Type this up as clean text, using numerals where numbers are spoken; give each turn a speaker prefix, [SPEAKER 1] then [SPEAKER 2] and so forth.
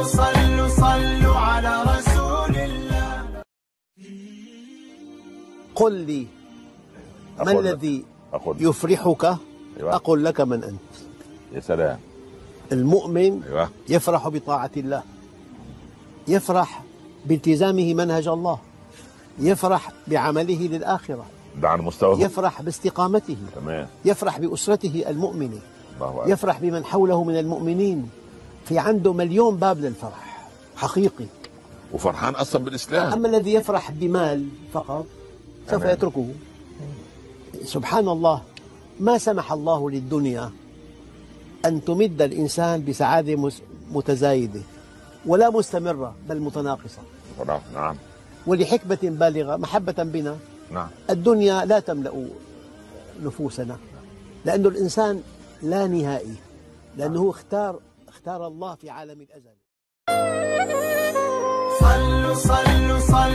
[SPEAKER 1] صلوا صلوا على رسول الله.
[SPEAKER 2] قل لي ما الذي يفرحك؟ أيوة. أقول لك من أنت.
[SPEAKER 3] يا سلام.
[SPEAKER 2] المؤمن
[SPEAKER 3] أيوة.
[SPEAKER 2] يفرح بطاعة الله، يفرح بالتزامه منهج الله، يفرح بعمله للآخرة،
[SPEAKER 3] ده على مستوى،
[SPEAKER 2] يفرح باستقامته،
[SPEAKER 3] تمام،
[SPEAKER 2] يفرح بأسرته المؤمنة،
[SPEAKER 3] الله،
[SPEAKER 2] يفرح بمن حوله من المؤمنين. في عنده مليون باب للفرح حقيقي،
[SPEAKER 3] وفرحان أصلا بالإسلام.
[SPEAKER 2] أما الذي يفرح بمال فقط سوف يتركه. سبحان الله، ما سمح الله للدنيا أن تمد الإنسان بسعادة متزايدة ولا مستمرة بل متناقصة.
[SPEAKER 3] نعم.
[SPEAKER 2] ولحكمة بالغة محبة بنا.
[SPEAKER 3] نعم.
[SPEAKER 2] الدنيا لا تملأ نفوسنا، لأن الإنسان لا نهائي، لأنه اختار الله في عالم الأزل.
[SPEAKER 1] صلوا صلوا صلوا